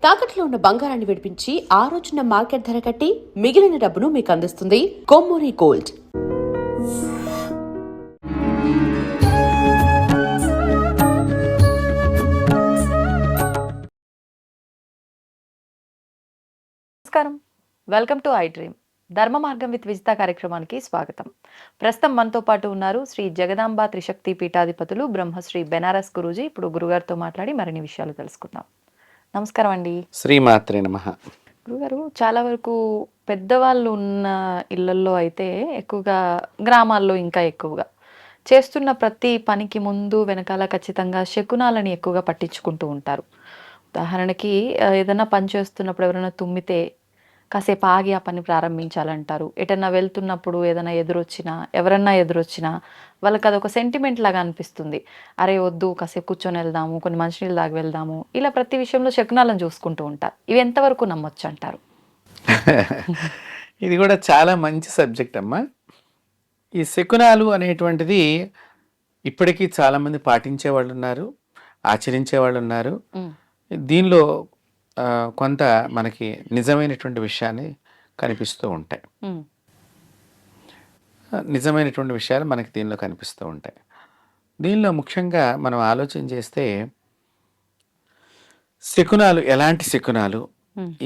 తాకట్లో ఉన్న బంగారాన్ని విడిపించి ఆ రోజున మార్కెట్ ధర కట్టి మిగిలిన డబ్బును మీకు అందిస్తుంది కొమ్మూరి గోల్డ్. నమస్కారం, వెల్కమ్ టు ఐ డ్రీమ్. ధర్మ మార్గం విత్ విజిత కార్యక్రమానికి స్వాగతం. ప్రస్తుతం మనతో పాటు ఉన్నారు శ్రీ జగదాంబ త్రిశక్తి పీఠాధిపతులు బ్రహ్మశ్రీ బెనారస్ గురూజీ. ఇప్పుడు గురుగారితో మాట్లాడి మరిన్ని విషయాలు తెలుసుకుందాం. నమస్కారం అండి. శ్రీమాత్రే నమః. గురుగారు, చాలా వరకు పెద్దవాళ్ళు ఉన్న ఇళ్లల్లో అయితే ఎక్కువగా, గ్రామాల్లో ఇంకా ఎక్కువగా చేస్తున్న ప్రతి పనికి ముందు వెనకాల ఖచ్చితంగా శకునాలని ఎక్కువగా పట్టించుకుంటూ ఉంటారు. ఉదాహరణకి ఏదైనా పని చేస్తున్నప్పుడు ఎవరైనా తుమ్మితే కాసేపు ఆగి ఆ పని ప్రారంభించాలంటారు. ఎటన్నా వెళ్తున్నప్పుడు ఏదైనా ఎవరన్నా ఎదురొచ్చినా వాళ్ళకి అదొక సెంటిమెంట్ లాగా అనిపిస్తుంది. అరే వద్దు, కాసేపు కూర్చొని వెళ్దాము, కొన్ని మంచినీళ్ళు తాగి వెళ్దాము, ఇలా ప్రతి విషయంలో శకునాలను చూసుకుంటూ ఉంటారు. ఇవి ఎంతవరకు నమ్మొచ్చు అంటారు? ఇది కూడా చాలా మంచి సబ్జెక్ట్ అమ్మా. ఈ శకునాలు అనేటువంటిది ఇప్పటికీ చాలామంది పాటించే వాళ్ళు ఉన్నారు, ఆచరించే వాళ్ళు ఉన్నారు. దీనిలో కొంత మనకి నిజమైనటువంటి విషయాన్ని కనిపిస్తూ ఉంటాయి. నిజమైనటువంటి విషయాలు మనకి దీనిలో కనిపిస్తూ ఉంటాయి. దీనిలో ముఖ్యంగా మనం ఆలోచన చేస్తే శకునాలు ఎలాంటి శకునాలు,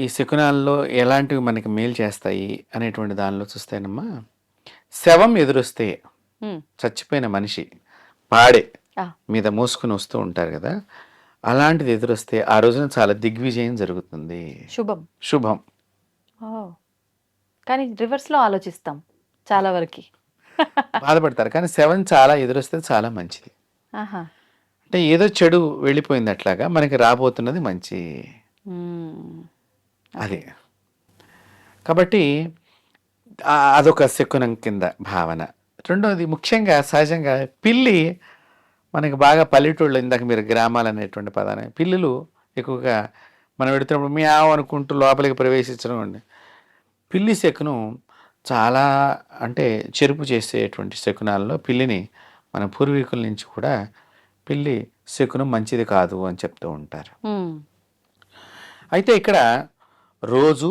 ఈ శకునాల్లో ఎలాంటివి మనకి మేలు చేస్తాయి అనేటువంటి దానిలో చూస్తేనమ్మా, శవం ఎదురొస్తే, చచ్చిపోయిన మనిషి పాడే మీద మోసుకుని వస్తూ ఉంటారు కదా, అలాంటిది ఎదురొస్తే ఆ రోజున చాలా దిగ్విజయం జరుగుతుంది, శుభం. కానీ రివర్స్ లో ఆలోచిస్తాం చాలా వరకు, బాధపడతారు. కానీ శవం చాలా ఎదురొస్తే చాలా మంచిది. అంటే ఏదో చెడు వెళ్ళిపోయింది, అట్లాగా మనకి రాబోతున్నది మంచి. అది కాబట్టి అదొక శకునం కింద భావన. రెండవది ముఖ్యంగా సహజంగా పిల్లి మనకి బాగా పల్లెటూళ్ళు, ఇందాక మీరు గ్రామాలు అనేటువంటి పదాన్ని, పిల్లులు ఎక్కువగా మనం పెడుతున్నప్పుడు మ్యావ్ అనుకుంటూ లోపలికి ప్రవేశించడం అండి. పిల్లి శకునం చాలా, అంటే చెరుపు చేసేటువంటి శకునాల్లో పిల్లిని మన పూర్వీకుల నుంచి కూడా పిల్లి శకునం మంచిది కాదు అని చెప్తూ ఉంటారు. అయితే ఇక్కడ రోజు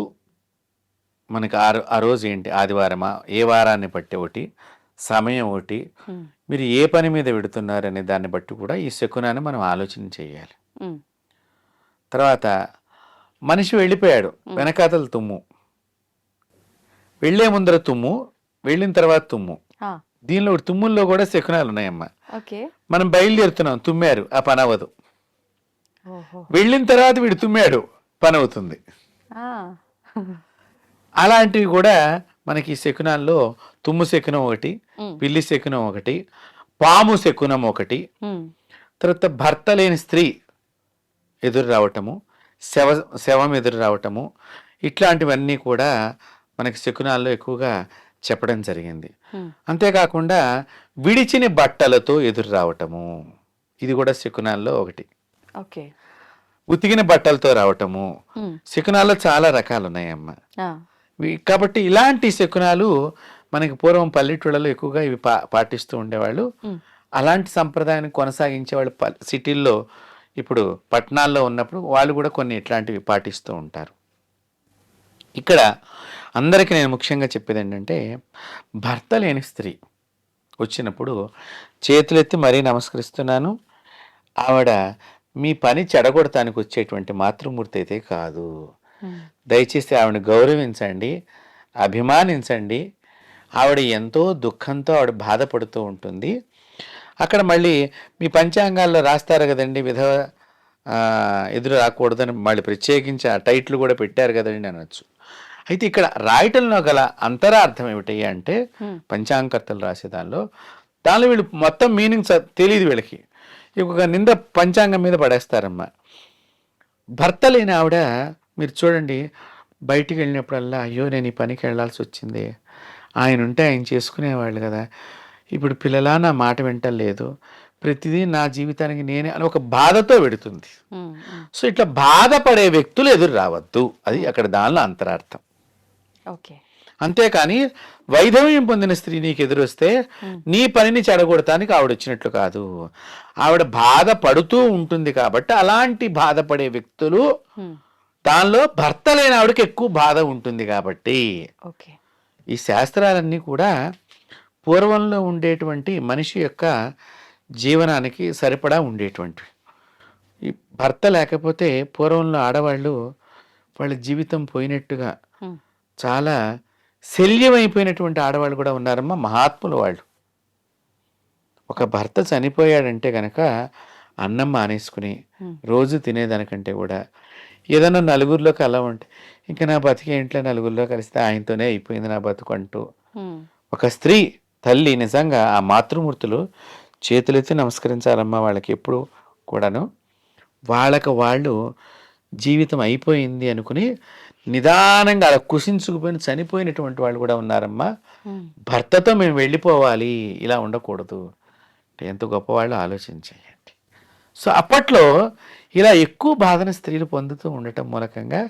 మనకి ఆ రోజు ఏంటి, ఆదివారమా, ఏ వారాన్ని బట్టి ఒకటి, సమయం ఒకటి, మీరు ఏ పని మీద పెడుతున్నారు అనే దాన్ని బట్టి కూడా ఈ శకునాన్ని మనం ఆలోచన చేయాలి. తర్వాత మనిషి వెళ్ళిపోయాడు, వెనకాతలు తుమ్ము, వెళ్లే ముందర తుమ్ము, వెళ్ళిన తర్వాత తుమ్ము. దీనిలో తుమ్ముల్లో కూడా శకునాలు ఉన్నాయమ్మా. మనం బయలుదేరుతున్నాం, తుమ్మారు, ఆ పని అవ్వదు. వెళ్ళిన తర్వాత వీడు తుమ్మాడు, పని అవుతుంది. అలాంటివి కూడా మనకి శకునాల్లో తుమ్ము శకునం ఒకటి, పిల్లి శకునం ఒకటి, పాము శకునం ఒకటి, తర్వాత భర్త లేని స్త్రీ ఎదురు రావటము, శవం ఎదురు రావటము, ఇట్లాంటివన్నీ కూడా మనకి శకునాల్లో ఎక్కువగా చెప్పడం జరిగింది. అంతేకాకుండా విడిచిన బట్టలతో ఎదురు రావటము, ఇది కూడా శకునాల్లో ఒకటి. ఉతికిన బట్టలతో రావటము, శకునాల్లో చాలా రకాలు ఉన్నాయమ్మా. కాబట్టి ఇలాంటి శకునాలు మనకి పూర్వం పల్లెటూళ్ళలో ఎక్కువగా ఇవి పాటిస్తూ ఉండేవాళ్ళు. అలాంటి సంప్రదాయాన్ని కొనసాగించే వాళ్ళు సిటీల్లో, ఇప్పుడు పట్టణాల్లో ఉన్నప్పుడు వాళ్ళు కూడా కొన్ని ఇట్లాంటివి పాటిస్తూ ఉంటారు. ఇక్కడ అందరికీ నేను ముఖ్యంగా చెప్పేది ఏంటంటే, భర్త లేని స్త్రీ వచ్చినప్పుడు చేతులెత్తి మరీ నమస్కరిస్తున్నాను, ఆవిడ మీ పని చెడగొడటానికి వచ్చేటువంటి మాతృమూర్తి అయితే కాదు. దయచేసి ఆవిడని గౌరవించండి, అభిమానించండి. ఆవిడ ఎంతో దుఃఖంతో ఆవిడ బాధపడుతూ ఉంటుంది. అక్కడ మళ్ళీ మీ పంచాంగాల్లో రాస్తారు కదండి, విధవ ఎదురు రాకూడదని మళ్ళీ ప్రత్యేకించి ఆ టైటిల్ కూడా పెట్టారు కదండి అనొచ్చు. అయితే ఇక్కడ రాయటంలో గల అంతరార్థం ఏమిటి అంటే, పంచాంగకర్తలు రాసే దానిలో వీళ్ళు మొత్తం మీనింగ్ తెలియదు వీళ్ళకి, ఇంకొక నింద పంచాంగం మీద పడేస్తారమ్మా. భర్త లేని ఆవిడ మీరు చూడండి, బయటికి వెళ్ళినప్పుడల్లా అయ్యో నేను ఈ పనికి వెళ్ళాల్సి వచ్చింది, ఆయన ఉంటే ఆయన చేసుకునేవాళ్ళు కదా, ఇప్పుడు పిల్లలా నా మాట వింటలేదు, ప్రతిదీ నా జీవితానికి నేనే అని ఒక బాధతో పెడుతుంది. సో ఇట్లా బాధపడే వ్యక్తులు ఎదురు రావద్దు, అది అక్కడ దానిలో అంతరార్థం. అంతేకాని వైధవ్యం పొందిన స్త్రీ నీకు ఎదురొస్తే నీ పనిని చెడగొడటానికి ఆవిడ వచ్చినట్లు కాదు. ఆవిడ బాధపడుతూ ఉంటుంది కాబట్టి అలాంటి బాధపడే వ్యక్తులు దానిలో భర్త లేని ఆవిడకి ఎక్కువ బాధ ఉంటుంది కాబట్టి ఓకే. ఈ శాస్త్రాలన్నీ కూడా పూర్వంలో ఉండేటువంటి మనిషి యొక్క జీవనానికి సరిపడా ఉండేటువంటివి. ఈ భర్త లేకపోతే పూర్వంలో ఆడవాళ్ళు వాళ్ళ జీవితం పోయినట్టుగా హ్మ్. చాలా శల్యమైపోయినటువంటి ఆడవాళ్ళు కూడా ఉన్నారమ్మా, మహాత్ములు వాళ్ళు. ఒక భర్త చనిపోయాడంటే గనక అన్నం మానేసుకుని రోజు తినేదానికంటే కూడా ఏదన్నా నలుగురిలో కలవంటే ఇంకా నా బతికే ఇంట్లో నలుగురిలో కలిస్తే ఆయనతోనే అయిపోయింది నా బతుకు అంటూ ఒక స్త్రీ తల్లి నిజంగా ఆ మాతృమూర్తులు చేతులెత్తి నమస్కరించాలమ్మా వాళ్ళకి ఎప్పుడు కూడాను. వాళ్ళకి వాళ్ళు జీవితం అయిపోయింది అనుకుని నిదానంగా అలా కుసించుకుపోయిన చనిపోయినటువంటి వాళ్ళు కూడా ఉన్నారమ్మా. భర్తతో మేము వెళ్ళిపోవాలి, ఇలా ఉండకూడదు అంటే ఎంత గొప్పవాళ్ళు ఆలోచించేయండి. సో అప్పట్లో ఇలా ఎక్కువ బాధను స్త్రీలు పొందుతూ ఉండటం మూలకంగా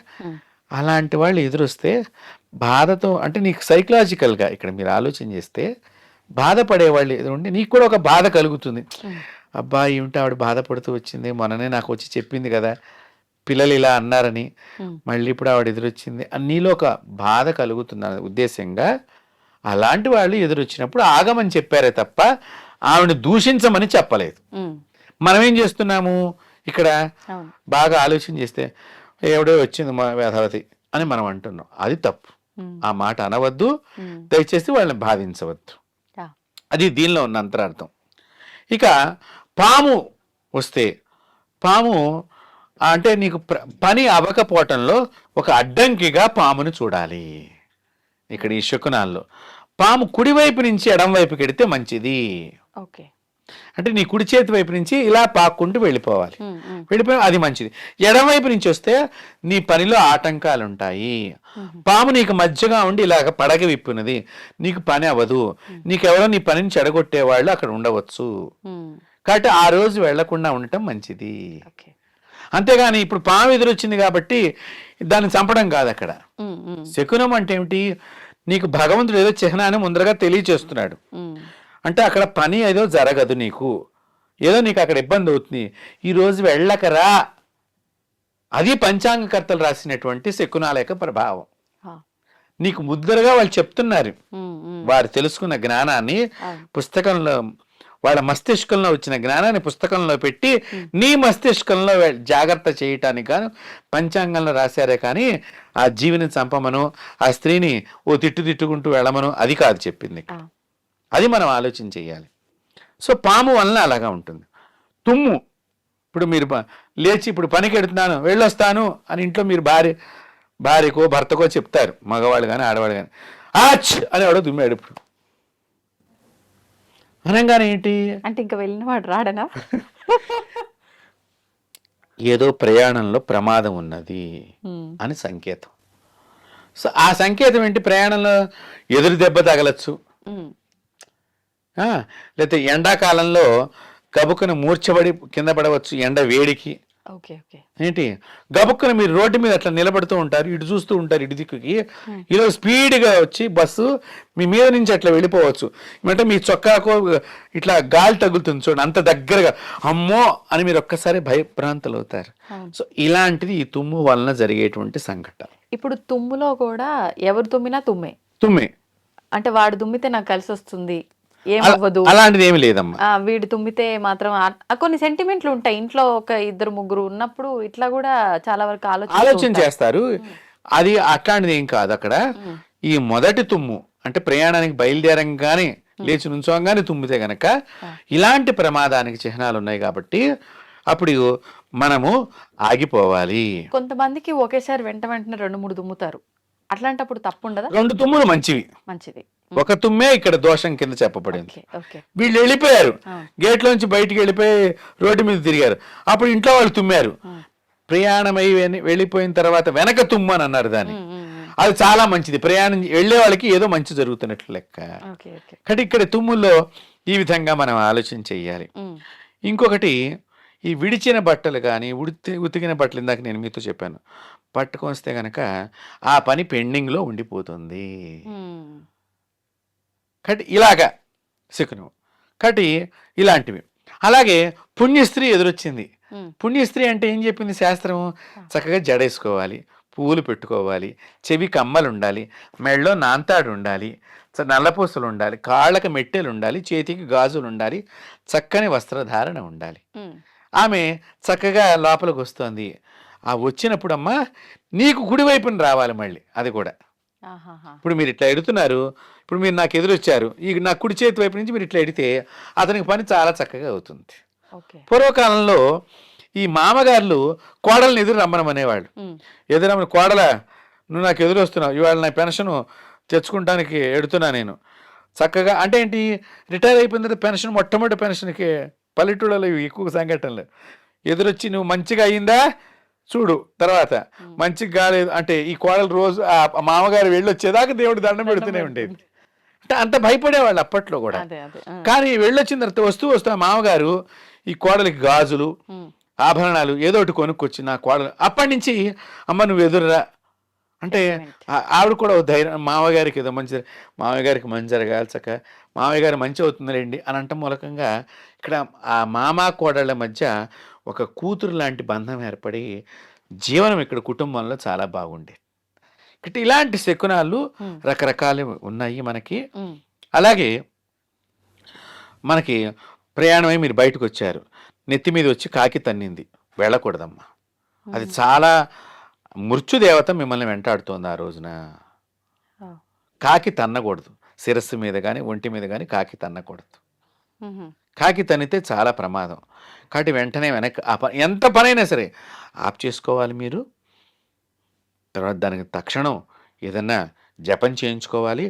అలాంటి వాళ్ళు ఎదురొస్తే బాధతో అంటే నీకు సైకలాజికల్గా ఇక్కడ మీరు ఆలోచన చేస్తే బాధపడేవాళ్ళు ఎదురుండి నీకు కూడా ఒక బాధ కలుగుతుంది. అబ్బా ఏమిటి ఆవిడ బాధపడుతూ వచ్చింది, మొన్ననే నాకు వచ్చి చెప్పింది కదా పిల్లలు ఇలా అన్నారని, మళ్ళీ ఇప్పుడు ఆవిడ ఎదురొచ్చింది అని నీలో ఒక బాధ కలుగుతుంది ఉద్దేశంగా. అలాంటి వాళ్ళు ఎదురొచ్చినప్పుడు ఆగమని చెప్పారే తప్ప ఆవిడని దూషించమని చెప్పలేదు. మనం ఏం చేస్తున్నాము ఇక్కడ బాగా ఆలోచన చేస్తే ఎవడో వచ్చింది మా వేధవతి అని మనం అంటున్నాం. అది తప్పు. ఆ మాట అనవద్దు, దయచేసి వాళ్ళని బాధించవద్దు. అది దీనిలో ఉన్న అంతరార్థం. ఇక పాము వస్తే పాము అంటే నీకు పని అవ్వకపోవటంలో ఒక అడ్డంకిగా పామును చూడాలి. ఇక్కడ ఈ శకునాల్లో పాము కుడివైపు నుంచి ఎడం వైపుకి ఎడితే మంచిది. ఓకే. అంటే నీ కుడి చేతి వైపు నుంచి ఇలా పాక్కుంటూ వెళ్ళిపోవాలి, వెళ్ళిపోయి అది మంచిది. ఎడమవైపు నుంచి వస్తే నీ పనిలో ఆటంకాలు ఉంటాయి. పాము నీకు మధ్యగా ఉండి ఇలాగ పడగ విప్పున్నది, నీకు పని అవ్వదు, నీకెవరో నీ పనిని చెడగొట్టే వాళ్ళు అక్కడ ఉండవచ్చు. కాబట్టి ఆ రోజు వెళ్లకుండా ఉండటం మంచిది. అంతేగాని ఇప్పుడు పాము ఎదురొచ్చింది కాబట్టి దాన్ని చంపడం కాదు అక్కడ. శకునం అంటే ఏమిటి, నీకు భగవంతుడు ఏదో చిహ్నాన్ని ముందరగా తెలియచేస్తున్నాడు. అంటే అక్కడ పని ఏదో జరగదు, నీకు ఏదో నీకు అక్కడ ఇబ్బంది అవుతుంది, ఈ రోజు వెళ్ళకరా. అది పంచాంగకర్తలు రాసినటువంటి శకునాల యొక్క ప్రభావం. నీకు ముద్దరగా వాళ్ళు చెప్తున్నారు, వారు తెలుసుకున్న జ్ఞానాన్ని పుస్తకంలో, వాళ్ళ మస్తిష్కంలో వచ్చిన జ్ఞానాన్ని పుస్తకంలో పెట్టి నీ మస్తిష్కంలో జాగ్రత్త చేయటానికి గాను పంచాంగంలో రాశారే కానీ ఆ జీవిని చంపమను, ఆ స్త్రీని ఓ తిట్టుకుంటూ వెళ్ళమను అది కాదు చెప్పింది. అది మనం ఆలోచన చేయాలి. సో పాము వలన అలాగా ఉంటుంది. తుమ్ము, ఇప్పుడు మీరు లేచి ఇప్పుడు పనికి ఎడుతున్నాను వెళ్ళొస్తాను అని ఇంట్లో మీరు భార్యకో భర్తకో చెప్తారు, మగవాళ్ళు కానీ ఆడవాళ్ళు కానీ. ఆచ్ అని వాడు తుమ్మాడు. ఇప్పుడు అనగానే ఏంటి అంటే ఇంకా వెళ్ళిన వాడు రాడనా? ఏదో ప్రయాణంలో ప్రమాదం ఉన్నది అని సంకేతం. సో ఆ సంకేతం ఏంటి, ప్రయాణంలో ఎదురు దెబ్బ తగలచ్చు, లేకపోతే ఎండాకాలంలో గబుక్కున మూర్చబడి కింద పడవచ్చు ఎండ వేడికి. ఏంటి గబుక్కున మీరు రోడ్డు మీద అట్లా నిలబడుతూ ఉంటారు, ఇటు చూస్తూ ఉంటారు ఇటు దిక్కుకి, ఈరోజు స్పీడ్గా వచ్చి బస్సు మీ మీద నుంచి అట్లా వెళ్ళిపోవచ్చు. అంటే మీ చొక్కాకో ఇట్లా గాలి తగులుతుంది చూడండి, అంత దగ్గరగా అమ్మో అని మీరు ఒక్కసారి భయభ్రాంతులు అవుతారు. సో ఇలాంటిది ఈ తుమ్ము వలన జరిగేటువంటి సంఘటన. ఇప్పుడు తుమ్ములో కూడా ఎవరు తుమ్మినా తుమ్మే అంటే వాడు తుమ్మితే నాకు కలిసి వస్తుంది ఏమవ్వదు అలాంటిది ఏమి లేదమ్మా. వీడు తుమ్మితే మాత్రం కొన్ని సెంటిమెంట్లు ఉంటాయి. ఇంట్లో ఒక ఇద్దరు ముగ్గురు ఉన్నప్పుడు ఇట్లా కూడా చాలా వరకు ఆలోచన చేస్తారు. అది అట్లాంటిది ఏం కాదు. అక్కడ ఈ మొదటి తుమ్ము అంటే ప్రయాణానికి బయలుదేరంగానే లేచి నుంచోగానే తుమ్మితే గనక ఇలాంటి ప్రమాదానికి చిహ్నాలు ఉన్నాయి కాబట్టి అప్పుడు మనము ఆగిపోవాలి. కొంతమందికి ఒకేసారి వెంటనే 2-3 తుమ్ముతారు, అట్లాంటప్పుడు తప్పు ఉండదా? 2 తుమ్ములు మంచిది, ఒక తుమ్మే ఇక్కడ దోషం కింద చెప్పబడింది. వీళ్ళు వెళ్ళిపోయారు, గేట్లోంచి బయటికి వెళ్ళిపోయి రోడ్డు మీద తిరిగారు, అప్పుడు ఇంట్లో వాళ్ళు తుమ్మారు, ప్రయాణమై వెళ్ళిపోయిన తర్వాత వెనక తుమ్ము అని అన్నారు దాన్ని. అది చాలా మంచిది, ప్రయాణం వెళ్ళే వాళ్ళకి ఏదో మంచి జరుగుతున్నట్లు లెక్క. కాబట్టి ఇక్కడ తుమ్ముల్లో ఈ విధంగా మనం ఆలోచన చెయ్యాలి. ఇంకొకటి ఈ విడిచిన బట్టలు కానీ ఉతికిన బట్టలు ఇందాక నేను మీతో చెప్పాను, పట్టుకొస్తే గనక ఆ పని పెండింగ్లో ఉండిపోతుంది. కాబట్టి ఇలాగా శకునం, కాబట్టి ఇలాంటివి. అలాగే పుణ్యస్త్రీ ఎదురొచ్చింది, పుణ్యస్త్రీ అంటే ఏం చెప్పింది శాస్త్రం? చక్కగా జడేసుకోవాలి, పువ్వులు పెట్టుకోవాలి, చెవి కమ్మలు ఉండాలి, మెడలో నాంతాడు ఉండాలి, నల్లపూసలు ఉండాలి, కాళ్ళకి మెట్టెలు ఉండాలి, చేతికి గాజులు ఉండాలి, చక్కని వస్త్రధారణ ఉండాలి. ఆమె చక్కగా లోపలికి వస్తుంది. ఆ వచ్చినప్పుడు అమ్మా నీకు కుడివైపున రావాలి మళ్ళీ. అది కూడా ఇప్పుడు మీరు ఇట్లా ఎడుతున్నారు, ఇప్పుడు మీరు నాకు ఎదురొచ్చారు, ఈ నా కుడి చేతి వైపు నుంచి మీరు ఇట్లా ఎడితే అతనికి పని చాలా చక్కగా అవుతుంది. పూర్వకాలంలో ఈ మామగారులు కోడల్ని ఎదురు రమ్మనమనేవాళ్ళు. ఎదురమ్మని, కోడల నువ్వు నాకు ఎదురు వస్తున్నావు, ఇవాళ నా పెన్షన్ తెచ్చుకుంటానికి ఎడుతున్నా నేను చక్కగా. అంటే ఏంటి, రిటైర్ అయిపోయిన తర్వాత పెన్షన్, మొట్టమొదటి పెన్షన్కి పల్లెటూళ్ళలో ఎక్కువ సంఘటనలు. ఎదురొచ్చి నువ్వు మంచిగా అయిందా చూడు, తర్వాత మంచిగా కాలేదు అంటే ఈ కోడలు రోజు ఆ మామగారు వెళ్ళొచ్చేదాకా దేవుడు దండం పెడుతూనే ఉండేది. అంటే అంత భయపడేవాళ్ళు అప్పట్లో కూడా. కానీ వెళ్ళొచ్చిన తర్వాత వస్తూ ఆ మామగారు ఈ కోడలికి గాజులు, ఆభరణాలు ఏదో ఒకటి కొనుక్కొచ్చి నా కోడలు, అప్పటి నుంచి అమ్మ నువ్వు ఎదురురా అంటే ఆవిడ కూడా ధైర్యం, మామగారికి ఏదో మంచి, మామగారికి మంచి జరగాలి, చక్క మామయ్య గారు మంచి అవుతుందిలేండి అని అంట మూలకంగా ఇక్కడ ఆ మామ కోడళ్ళ మధ్య ఒక కూతురు లాంటి బంధం ఏర్పడి జీవనం ఇక్కడ కుటుంబంలో చాలా బాగుండేది. ఇటు ఇలాంటి శకునాలు రకరకాలు ఉన్నాయి మనకి. అలాగే మనకి ప్రయాణమై మీరు బయటకు వచ్చారు, నెత్తి మీద వచ్చి కాకి తన్నింది, వెళ్ళకూడదమ్మా. అది చాలా మృత్యుదేవత మిమ్మల్ని వెంటాడుతోంది ఆ రోజున. కాకి తన్నకూడదు, శిరస్సు మీద కానీ ఒంటి మీద కానీ కాకి తన్నకూడదు. కాకి తన్నితే చాలా ప్రమాదం. కాబట్టి వెంటనే వెనక్కి ఎంత పనైనా సరే ఆప్ చేసుకోవాలి మీరు. తర్వాత దానికి తక్షణం ఏదన్నా జపం చేయించుకోవాలి,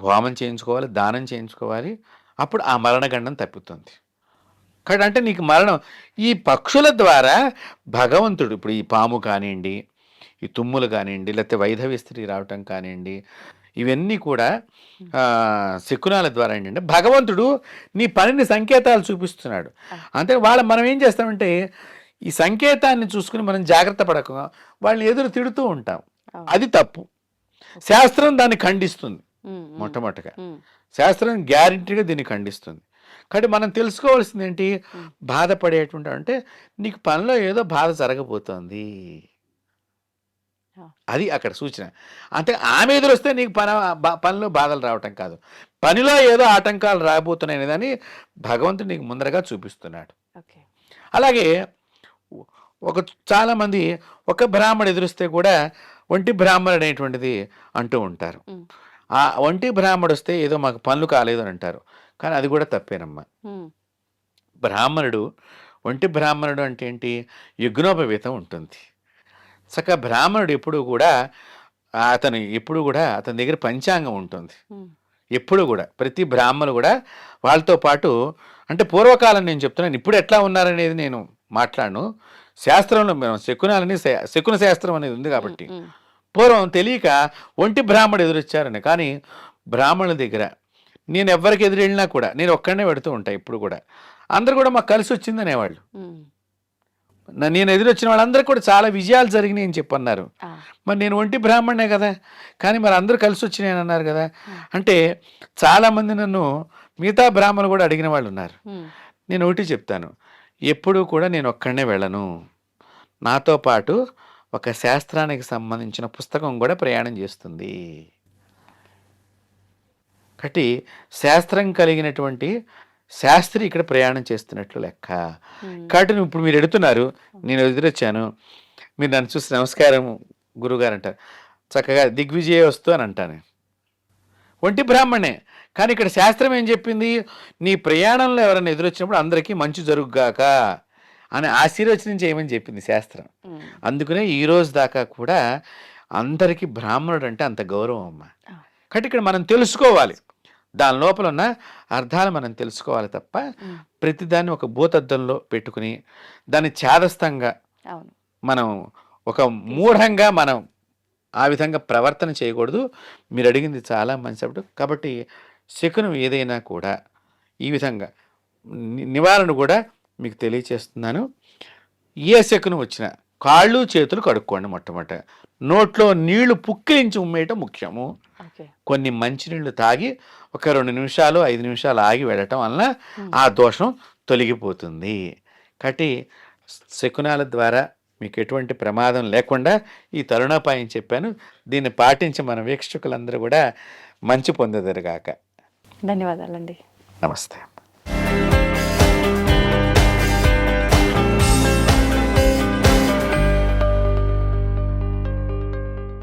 హోమం చేయించుకోవాలి, దానం చేయించుకోవాలి. అప్పుడు ఆ మరణగండం తప్పుతుంది. కాబట్టి అంటే నీకు మరణం ఈ పక్షుల ద్వారా భగవంతుడు, ఇప్పుడు ఈ పాము కానివ్వండి, ఈ తుమ్ములు కానివ్వండి, లేకపోతే వైధవ్య స్త్రీ రావటం కానివ్వండి, ఇవన్నీ కూడా శకునాల ద్వారా ఏంటంటే భగవంతుడు నీ పనిని సంకేతాలు చూపిస్తున్నాడు. అంతే మనం ఏం చేస్తామంటే ఈ సంకేతాన్ని చూసుకుని మనం జాగ్రత్త పడక వాళ్ళని ఎదురు తిడుతూ ఉంటాం. అది తప్పు. శాస్త్రం దాన్ని ఖండిస్తుంది. మొట్టమొదటిగా శాస్త్రం గ్యారెంటీగా దీన్ని ఖండిస్తుంది. కాబట్టి మనం తెలుసుకోవాల్సింది ఏంటి, బాధపడేటువంటి అంటే నీకు పనిలో ఏదో బాధ జరగబోతోంది, అది అక్కడ సూచన. అంటే ఆమె ఎదురొస్తే నీకు పనిలో బాధలు రావటం కాదు, పనిలో ఏదో ఆటంకాలు రాబోతున్నాయి అనేదని భగవంతుడు నీకు ముందరగా చూపిస్తున్నాడు. అలాగే చాలామంది ఒక బ్రాహ్మడు ఎదురుస్తే కూడా ఒంటి బ్రాహ్మణుడు అనేటువంటిది అంటూ ఉంటారు. ఆ ఒంటి బ్రాహ్మడు వస్తే ఏదో మాకు పనులు కాలేదు అని అంటారు. కానీ అది కూడా తప్పేనమ్మా. బ్రాహ్మణుడు, ఒంటి బ్రాహ్మణుడు అంటే ఏంటి, యజ్ఞోపవీతం ఉంటుంది. చక్కగా బ్రాహ్మణుడు ఎప్పుడు కూడా అతని దగ్గర పంచాంగం ఉంటుంది. ఎప్పుడు కూడా ప్రతి బ్రాహ్మణులు కూడా వాళ్ళతో పాటు, అంటే పూర్వకాలం నేను చెప్తున్నాను, ఇప్పుడు ఎట్లా ఉన్నారనేది నేను మాట్లాడను. శాస్త్రంలో మనం శకున శాస్త్రం అనేది ఉంది కాబట్టి పూర్వం తెలియక ఒంటి బ్రాహ్మణుడు ఎదురొచ్చారని. కానీ బ్రాహ్మణుల దగ్గర నేను ఎవరికి ఎదురు వెళ్ళినా కూడా నేను ఒక్కడనే పెడుతూ ఉంటాను. ఇప్పుడు కూడా అందరు కూడా మాకు కలిసి వచ్చింది అనేవాళ్ళు. నేను ఎదురొచ్చిన వాళ్ళందరికీ కూడా చాలా విజయాలు జరిగినాయి అని చెప్పన్నారు. మరి నేను ఒంటి బ్రాహ్మణే కదా, కానీ మరి అందరూ కలిసి వచ్చినాయని అన్నారు కదా. అంటే చాలామంది నన్ను మిగతా బ్రాహ్మణులు కూడా అడిగిన వాళ్ళు ఉన్నారు. నేను ఒకటి చెప్తాను, ఎప్పుడూ కూడా నేను ఒక్కడనే వెళ్ళను. నాతో పాటు ఒక శాస్త్రానికి సంబంధించిన పుస్తకం కూడా ప్రయాణం చేస్తుంది. కాబట్టి శాస్త్రం కలిగినటువంటి శాస్త్రి ఇక్కడ ప్రయాణం చేస్తున్నట్లు లెక్క. కాబట్టి ఇప్పుడు మీరు ఎడుతున్నారు, నేను ఎదురొచ్చాను, మీరు నన్ను చూసి నమస్కారం గురుగారు అంటారు, చక్కగా దిగ్విజయ వస్తూ అని అంటాను. ఒంటి బ్రాహ్మణే, కానీ ఇక్కడ శాస్త్రం ఏం చెప్పింది, నీ ప్రయాణంలో ఎవరైనా ఎదురొచ్చినప్పుడు అందరికీ మంచి జరుగుగాక అని ఆశీర్వచనం చేయమని చెప్పింది శాస్త్రం. అందుకనే ఈ రోజు దాకా కూడా అందరికీ బ్రాహ్మణుడు అంటే అంత గౌరవం అమ్మ. కాబట్టి ఇక్కడ మనం తెలుసుకోవాలి, దాని లోపల ఉన్న అర్థాలు మనం తెలుసుకోవాలి తప్ప ప్రతిదాన్ని ఒక భూతద్దంలో పెట్టుకుని దాన్ని ఛాదస్థంగా మనం ఒక మూఢంగా మనం ఆ విధంగా ప్రవర్తన చేయకూడదు. మీరు అడిగింది చాలా మంచి. కాబట్టి శకునం ఏదైనా కూడా ఈ విధంగా నివారణ కూడా మీకు తెలియచేస్తున్నాను. ఏ శకునం వచ్చినా కాళ్ళు చేతులు కడుక్కోండి. మొట్టమొదట నోట్లో నీళ్లు పుక్కిలించి ఉమ్మేయటం ముఖ్యము. కొన్ని మంచినీళ్ళు తాగి ఒక 2 నిమిషాలు 5 నిమిషాలు ఆగి వెళ్ళటం వలన ఆ దోషం తొలగిపోతుంది. కాబట్టి శకునాల ద్వారా మీకు ఎటువంటి ప్రమాదం లేకుండా ఈ తరుణోపాయం చెప్పాను. దీన్ని పాటించి మన వీక్షకులందరూ కూడా మంచి పొందెదరుగాక. ధన్యవాదాలండి. నమస్తే.